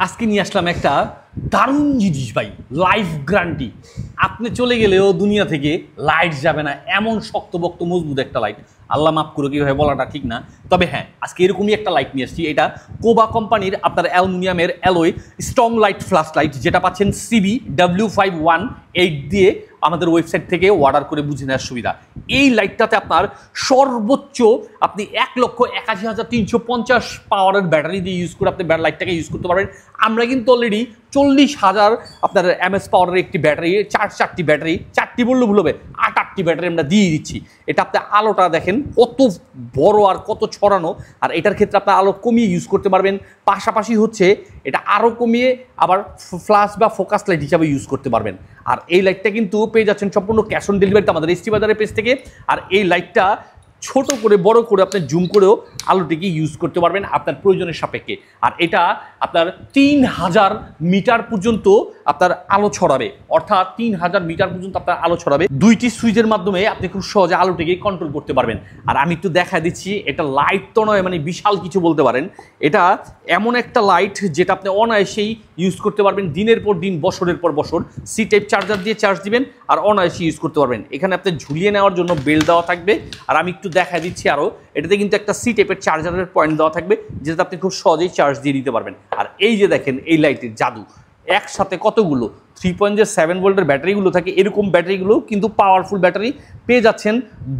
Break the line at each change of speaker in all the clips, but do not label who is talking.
আজকে নিয়ে আসলাম একটা দারুণ জিনিস ভাই, লাইফ গ্যারান্টি। আপনি চলে গেলেও দুনিয়া থেকে লাইট যাবে না, এমন শক্তপোক্ত মজবুত একটা লাইট। আল্লাহ মাফ করো কীভাবে বলাটা ঠিক না, তবে হ্যাঁ আজকে এরকমই একটা লাইট নিয়ে আসছি। এটা কোবা কোম্পানির আপনার অ্যালুমিনিয়ামের alloy strong light flash light, যেটা পাচ্ছেন CB W518 দিয়ে আমাদের ওয়েবসাইট থেকে অর্ডার করে বুঝে নেওয়ার সুবিধা। এই লাইটটাতে আপনার সর্বোচ্চ আপনি 1,81,350 পাওয়ারের ব্যাটারি দিয়ে ইউজ করে আপনি লাইটটাকে ইউজ করতে পারবেন। আমরা কিন্তু অলরেডি 40,000 আপনার MS পাওয়ারের একটি ব্যাটারি, চারটি ব্যাটারি, চারটি বললে ভুল হবে, 8টি ব্যাটারি আমরা দিয়ে দিচ্ছি। এটা আপনি আলোটা দেখেন কত বড় আর কত ছড়ানো, আর এটার ক্ষেত্রে আপনার আলো কমিয়ে ইউজ করতে পারবেন। পাশাপাশি হচ্ছে এটা আরও কমিয়ে আবার ফ্ল্যাশ বা ফোকাস লাইট হিসাবে ইউজ করতে পারবেন। আর এই লাইটটা কিন্তু পেয়ে যাচ্ছেন সম্পূর্ণ ক্যাশ অন ডেলিভারিতে আমাদের এসটি বাজারের পেজ থেকে। আর এই লাইটটা ছোট করে বড় করে আপনি জুম করেও আলোটিকে ইউজ করতে পারবেন আপনার প্রয়োজনের সাপেক্ষে। আর এটা আপনার 3000 মিটার পর্যন্ত আপনার আলো ছড়াবে, অর্থাৎ 3000 মিটার পর্যন্ত আপনার আলো ছড়াবে। দুইটি সুইচের মাধ্যমে আপনি খুব সহজে আলোটিকে কন্ট্রোল করতে পারবেন। আর আমি একটু দেখা দিচ্ছি, এটা লাইট তো নয়, মানে বিশাল কিছু বলতে পারেন। এটা এমন একটা লাইট যেটা আপনি অনায়াসেই ইউজ করতে পারবেন দিনের পর দিন, বছরের পর বছর। সি টাইপ চার্জার দিয়ে চার্জ দিবেন আর অনায়াসেই ইউজ করতে পারবেন। এখানে আপনি ঝুলিয়ে নেওয়ার জন্য বেল দেওয়া থাকবে। আর আমি একটু দেখা দিচ্ছি আরও, এটাতে কিন্তু একটা সি টাইপের চার্জারের পয়েন্ট দেওয়া থাকবে, যেটাতে আপনি খুব সহজেই চার্জ দিয়ে দিতে পারবেন। আর এই যে দেখেন এই লাইটের জাদু, একসাথে কতগুলো 3.7 ভোল্টের ব্যাটারিগুলো থাকে, এরকম ব্যাটারিগুলো কিন্তু পাওয়ারফুল ব্যাটারি পেয়ে যাচ্ছেন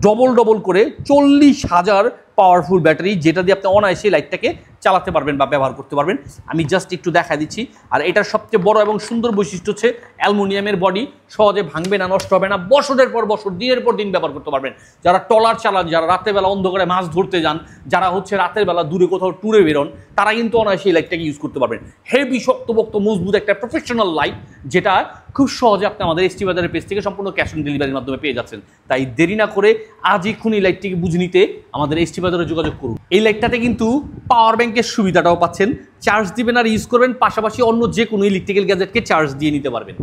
ডবল করে 40,000 পাওয়ারফুল ব্যাটারি, যেটা দিয়ে আপনি অনায়াসে লাইটটাকে চালাতে পারবেন বা ব্যবহার করতে পারবেন। আমি জাস্ট একটু দেখা দিচ্ছি। আর এটার সবচেয়ে বড় এবং সুন্দর বৈশিষ্ট্য হচ্ছে অ্যালুমিনিয়ামের বডি, সহজে ভাঙবে না, নষ্ট হবে না, বছরের পর বছর, দিনের পর দিন ব্যবহার করতে পারবেন। যারা ট্রলার চালান, যারা রাতের বেলা অন্ধকারে মাছ ধরতে যান, যারা হচ্ছে রাতের বেলা দূরে কোথাও ট্যুরে বেরোন, তারা কিন্তু অনায়াসে এই লাইটটাকে ইউজ করতে পারবেন। হেভি শক্তপোক্ত মজবুত একটা প্রফেশনাল লাইট, যেটা খুব সহজে আপনি আমাদের এসটি বাজারের পেজ থেকে সম্পূর্ণ ক্যাশ অন ডেলিভারির মাধ্যমে পেয়ে যাচ্ছেন। তাই দেরি না করে আজ এক্ষুনি এই লাইটটিকে বুঝে নিতে আমাদের এসটি বাজারে যোগাযোগ করুন। এই লাইটটাতে কিন্তু পাওয়ার ব্যাংকের সুবিধাটাও পাচ্ছেন, চার্জ দিবেন আর ইউজ করবেন, পাশাপাশি অন্য যে কোনো ইলেকট্রিক্যাল গ্যাজেটকে চার্জ দিয়ে নিতে পারবেন।